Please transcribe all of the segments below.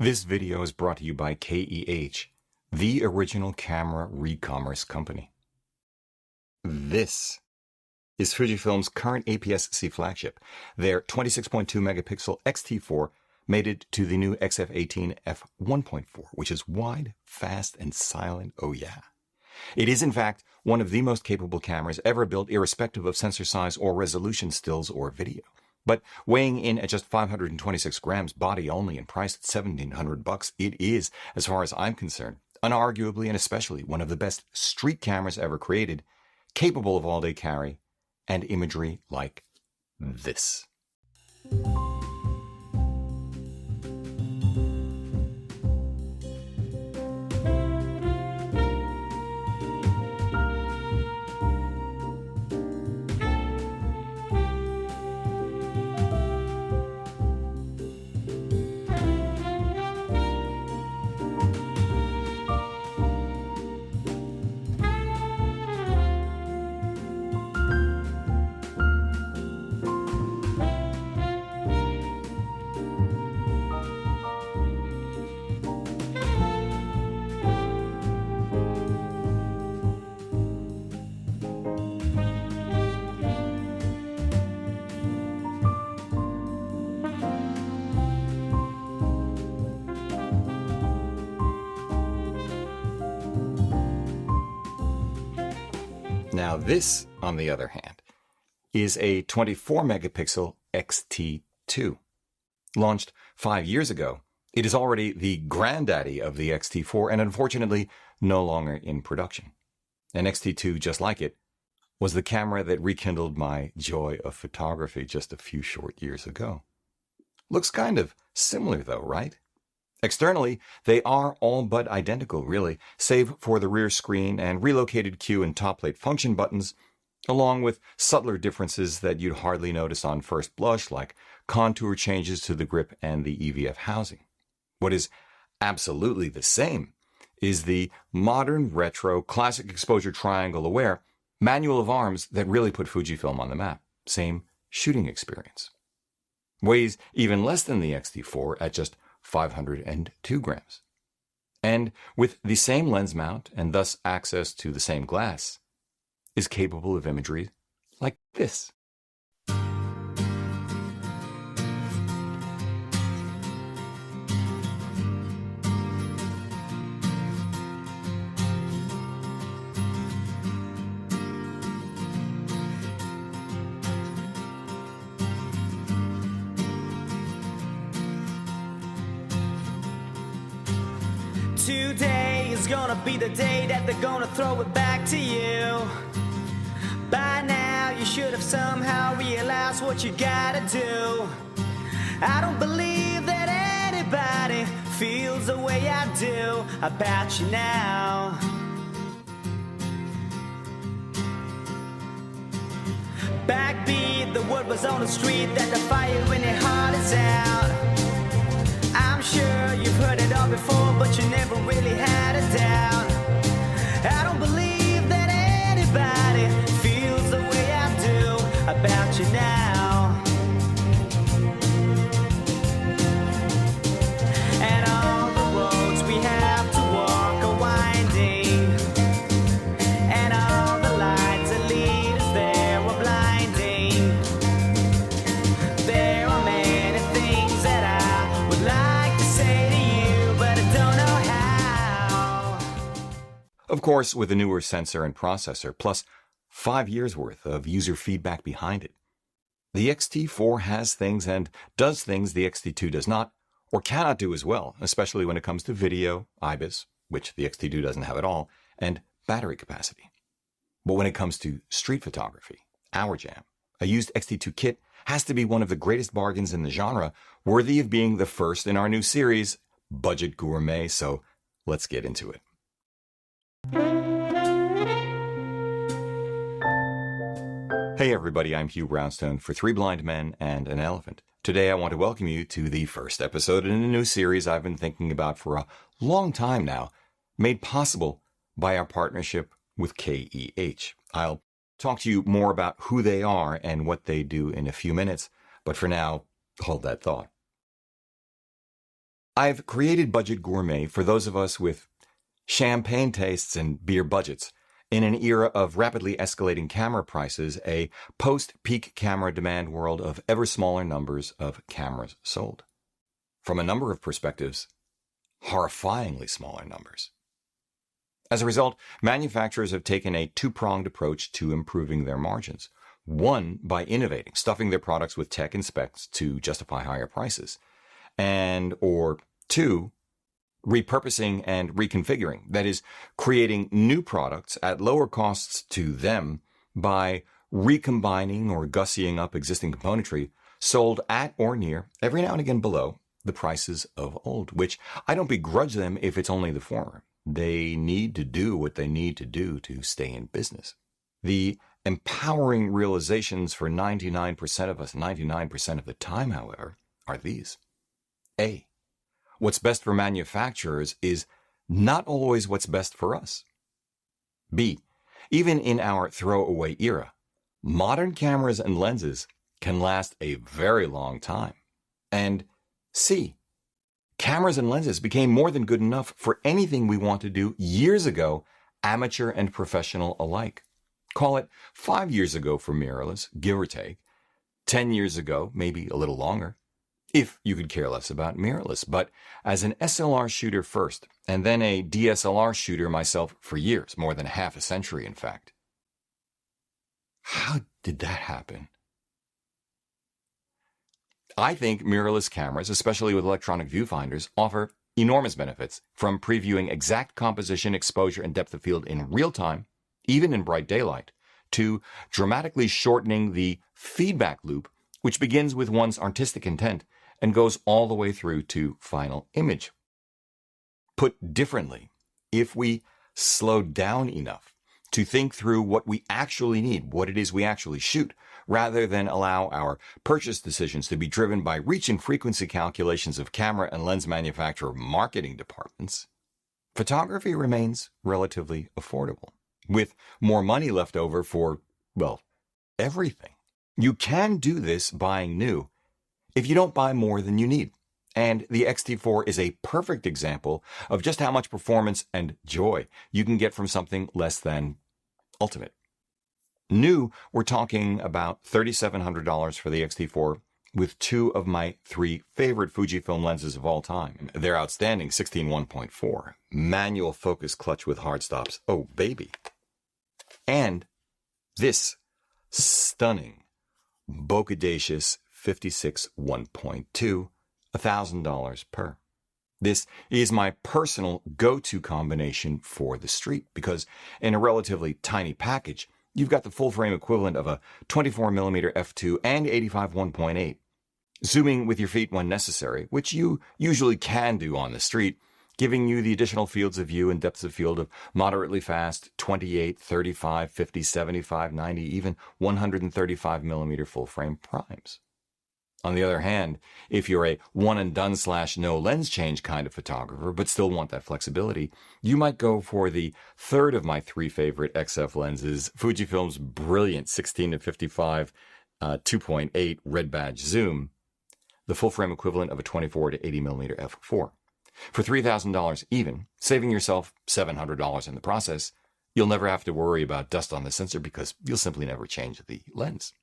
This video is brought to you by KEH, the original camera re-commerce company. This is Fujifilm's current APS-C flagship, their 26.2 megapixel X-T4 mated to the new XF18 f1.4, which is wide, fast, and silent, oh yeah. It is, in fact, one of the most capable cameras ever built, irrespective of sensor size or resolution, stills or video. But weighing in at just 526 grams, body only, and priced at $1,700, it is, as far as I'm concerned, unarguably and especially one of the best street cameras ever created, capable of all-day carry and imagery like this. Now this, on the other hand, is a 24 megapixel X-T2. Launched 5 years ago, it is already the granddaddy of the X-T4 and unfortunately no longer in production. An X-T2 just like it was the camera that rekindled my joy of photography just a few short years ago. Looks kind of similar though, right? Externally, they are all but identical, really, save for the rear screen and relocated Q and top plate function buttons, along with subtler differences that you'd hardly notice on first blush, like contour changes to the grip and the EVF housing. What is absolutely the same is the modern, retro, classic exposure triangle aware manual of arms that really put Fujifilm on the map. Same shooting experience. Weighs even less than the X-T4 at just 502 grams. And with the same lens mount and thus access to the same glass, is capable of imagery like this. Today is gonna be the day that they're gonna throw it back to you. By now you should have somehow realized what you gotta do. I don't believe that anybody feels the way I do about you now. Backbeat, the word was on the street that the fire in your heart is out. I'm sure you've heard it all before, but you never really had a doubt. I don't believe that anybody feels the way I do about you now. And all the roads we have to walk are winding, and all the lights that lead us there are blinding. There are many things that I would like to say to you, but I don't know how. Of course, with a newer sensor and processor, plus 5 years worth of user feedback behind it, the X-T4 has things and does things the X-T2 does not, or cannot do as well, especially when it comes to video, IBIS, which the X-T2 doesn't have at all, and battery capacity. But when it comes to street photography, our jam, a used X-T2 kit has to be one of the greatest bargains in the genre, worthy of being the first in our new series, Budget Gourmet, so let's get into it. Hey everybody, I'm Hugh Brownstone for Three Blind Men and an Elephant. Today I want to welcome you to the first episode in a new series I've been thinking about for a long time now, made possible by our partnership with KEH. I'll talk to you more about who they are and what they do in a few minutes, but for now, hold that thought. I've created Budget Gourmet for those of us with champagne tastes and beer budgets. In an era of rapidly escalating camera prices, a post-peak camera demand world of ever smaller numbers of cameras sold. From a number of perspectives, horrifyingly smaller numbers. As a result, manufacturers have taken a two-pronged approach to improving their margins. One, by innovating, stuffing their products with tech and specs to justify higher prices. Or two, repurposing and reconfiguring, that is, creating new products at lower costs to them by recombining or gussying up existing componentry sold at or near, every now and again below, the prices of old, which I don't begrudge them if it's only the former. They need to do what they need to do to stay in business. The empowering realizations for 99% of us, 99% of the time, however, are these. A. What's best for manufacturers is not always what's best for us. B. Even in our throwaway era, modern cameras and lenses can last a very long time. And C. Cameras and lenses became more than good enough for anything we want to do years ago, amateur and professional alike. Call it 5 years ago for mirrorless, give or take. 10 years ago, maybe a little longer, if you could care less about mirrorless. But as an SLR shooter first, and then a DSLR shooter myself for years, more than half a century, in fact. How did that happen? I think mirrorless cameras, especially with electronic viewfinders, offer enormous benefits, from previewing exact composition, exposure, and depth of field in real time, even in bright daylight, to dramatically shortening the feedback loop, which begins with one's artistic intent and goes all the way through to final image. Put differently, if we slow down enough to think through what we actually need, what it is we actually shoot, rather than allow our purchase decisions to be driven by reach and frequency calculations of camera and lens manufacturer marketing departments, photography remains relatively affordable, with more money left over for, well, everything. You can do this buying new if you don't buy more than you need. And the X-T4 is a perfect example of just how much performance and joy you can get from something less than ultimate. New, we're talking about $3,700 for the X-T4 with two of my three favorite Fujifilm lenses of all time. They're outstanding 16-1.4, manual focus clutch with hard stops. Oh, baby. And this stunning, bokadacious 56-1.2, $1,000 per. This is my personal go-to combination for the street because in a relatively tiny package, you've got the full-frame equivalent of a 24mm f2 and 85-1.8. Zooming with your feet when necessary, which you usually can do on the street, giving you the additional fields of view and depths of field of moderately fast 28, 35, 50, 75, 90, even 135mm full-frame primes. On the other hand, if you're a one-and-done / no lens change kind of photographer, but still want that flexibility, you might go for the third of my three favorite XF lenses, Fujifilm's brilliant 16-55 2.8 red badge zoom, the full-frame equivalent of a 24 to 80mm f4. For $3,000 even, saving yourself $700 in the process, you'll never have to worry about dust on the sensor because you'll simply never change the lens.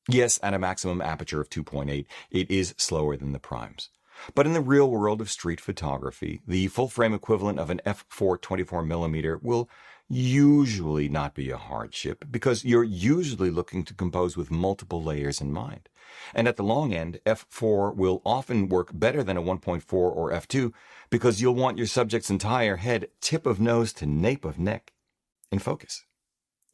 Yes, at a maximum aperture of 2.8, it is slower than the primes. But in the real world of street photography, the full-frame equivalent of an f4 24mm will usually not be a hardship because you're usually looking to compose with multiple layers in mind. And at the long end, f4 will often work better than a 1.4 or f2 because you'll want your subject's entire head, tip of nose to nape of neck, in focus.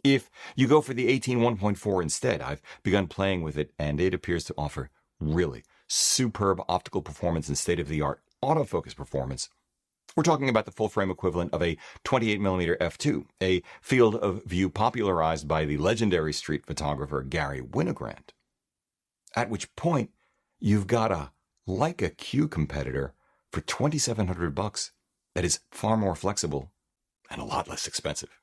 If you go for the 18-1.4 instead, I've begun playing with it and it appears to offer really superb optical performance and state-of-the-art autofocus performance. We're talking about the full-frame equivalent of a 28mm f2, a field of view popularized by the legendary street photographer Garry Winogrand. At which point, you've got a Leica Q competitor for $2,700 that is far more flexible and a lot less expensive.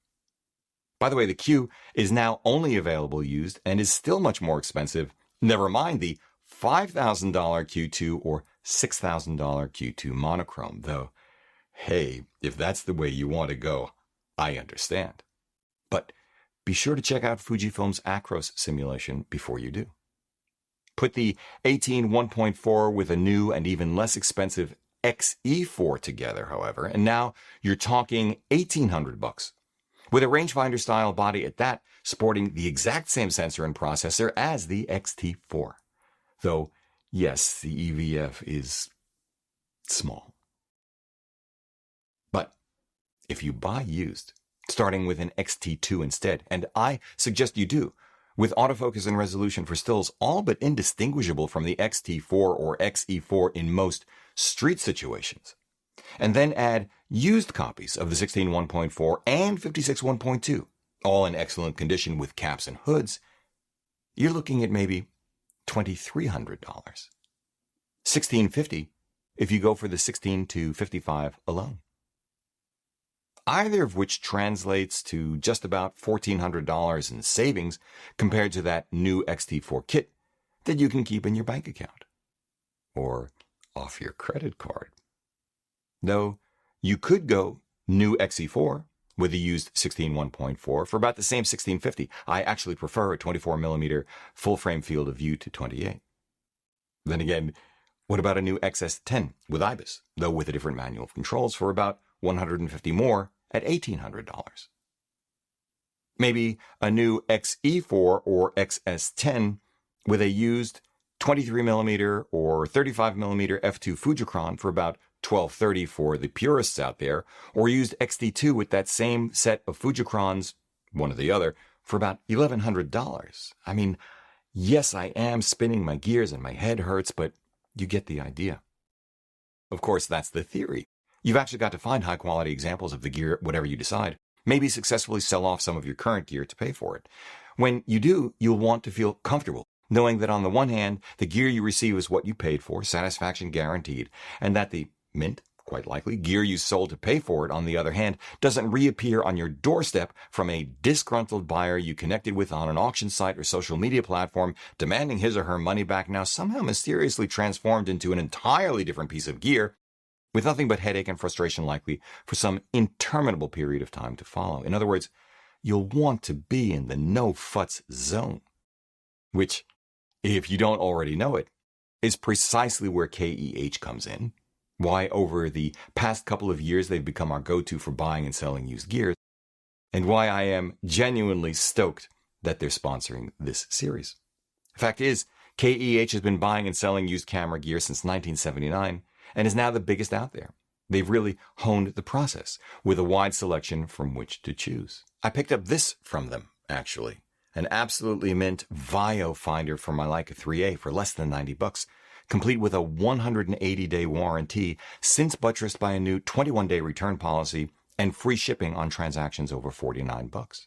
By the way, the Q is now only available used and is still much more expensive. Never mind the $5,000 Q2 or $6,000 Q2 monochrome, though, hey, if that's the way you want to go, I understand. But be sure to check out Fujifilm's Acros simulation before you do. Put the 18 1.4 with a new and even less expensive XE4 together, however, and now you're talking $1,800, with a rangefinder-style body at that, sporting the exact same sensor and processor as the X-T4. Though, yes, the EVF is small. But if you buy used, starting with an X-T2 instead, and I suggest you do, with autofocus and resolution for stills all but indistinguishable from the X-T4 or XE4 in most street situations, and then add used copies of the 16 1.4 and 56 1.2, all in excellent condition with caps and hoods, you're looking at maybe $2,300. $1,650 if you go for the 16 to 55 alone. Either of which translates to just about $1,400 in savings compared to that new X-T4 kit that you can keep in your bank account or off your credit card. Though you could go new XE4 with a used 16 1.4 for about the same $1,650. I actually prefer a 24mm full-frame field of view to 28. Then again, what about a new XS10 with IBIS, though with a different manual of controls for about $150 more at $1,800? Maybe a new XE4 or XS10 with a used 23mm or 35mm f2 Fujikron for about $1,230 for the purists out there, or used X-T2 with that same set of Fujikrons, one or the other, for about $1,100. I mean, yes, I am spinning my gears and my head hurts, but you get the idea. Of course, that's the theory. You've actually got to find high-quality examples of the gear, whatever you decide. Maybe successfully sell off some of your current gear to pay for it. When you do, you'll want to feel comfortable, knowing that on the one hand, the gear you receive is what you paid for, satisfaction guaranteed, and that the mint, quite likely, gear you sold to pay for it, on the other hand, doesn't reappear on your doorstep from a disgruntled buyer you connected with on an auction site or social media platform, demanding his or her money back, now somehow mysteriously transformed into an entirely different piece of gear, with nothing but headache and frustration likely for some interminable period of time to follow. In other words, you'll want to be in the no-futs zone, which, if you don't already know it, is precisely where KEH comes in, why over the past couple of years they've become our go-to for buying and selling used gear, and why I am genuinely stoked that they're sponsoring this series. The fact is, KEH has been buying and selling used camera gear since 1979 and is now the biggest out there. They've really honed the process with a wide selection from which to choose. I picked up this from them, actually, an absolutely mint Vaio finder for my Leica 3A for less than $90, complete with a 180-day warranty, since buttressed by a new 21-day return policy and free shipping on transactions over $49.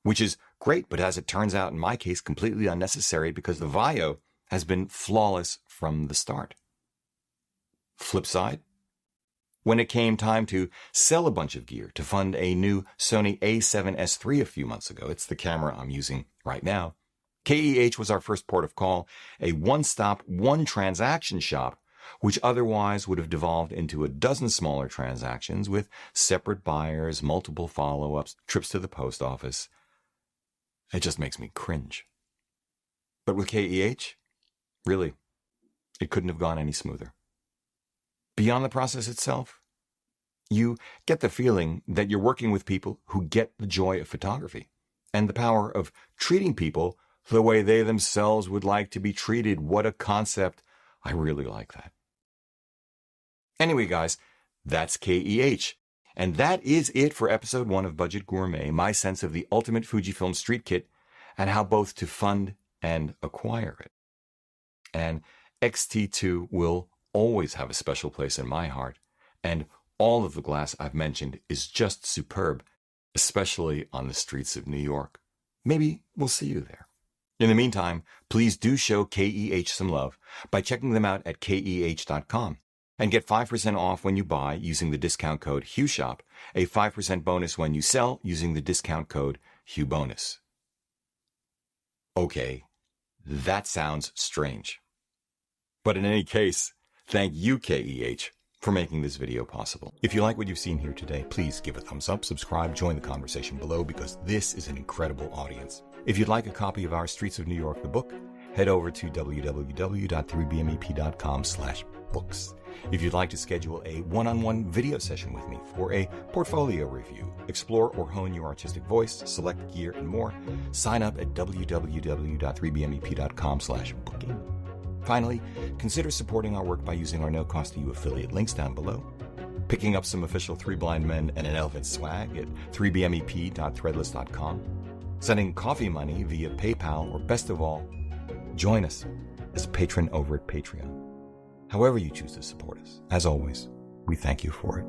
Which is great, but as it turns out in my case, completely unnecessary because the Vaio has been flawless from the start. Flip side, when it came time to sell a bunch of gear to fund a new Sony A7S III a few months ago, it's the camera I'm using right now, KEH was our first port of call, a one-stop, one-transaction shop, which otherwise would have devolved into a dozen smaller transactions with separate buyers, multiple follow-ups, trips to the post office. It just makes me cringe. But with KEH, really, it couldn't have gone any smoother. Beyond the process itself, you get the feeling that you're working with people who get the joy of photography and the power of treating people the way they themselves would like to be treated. What a concept. I really like that. Anyway, guys, that's KEH. And that is it for episode 1 of Budget Gourmet, my sense of the ultimate Fujifilm street kit and how both to fund and acquire it. And X-T2 will always have a special place in my heart, and all of the glass I've mentioned is just superb, especially on the streets of New York. Maybe we'll see you there. In the meantime, please do show KEH some love by checking them out at KEH.com and get 5% off when you buy using the discount code HughShop, a 5% bonus when you sell using the discount code HughBonus. Okay, that sounds strange. But in any case, thank you, KEH, for making this video possible. If you like what you've seen here today, please give a thumbs up, subscribe, join the conversation below, because this is an incredible audience. If you'd like a copy of our Streets of New York, the book, head over to www.3bmep.com/books. If you'd like to schedule a one-on-one video session with me for a portfolio review, explore or hone your artistic voice, select gear, and more, sign up at www.3bmep.com/booking. Finally, consider supporting our work by using our no-cost-to-you affiliate links down below, picking up some official Three Blind Men and an Elephant swag at 3bmep.threadless.com, sending coffee money via PayPal, or best of all, join us as a patron over at Patreon. However you choose to support us, as always, we thank you for it.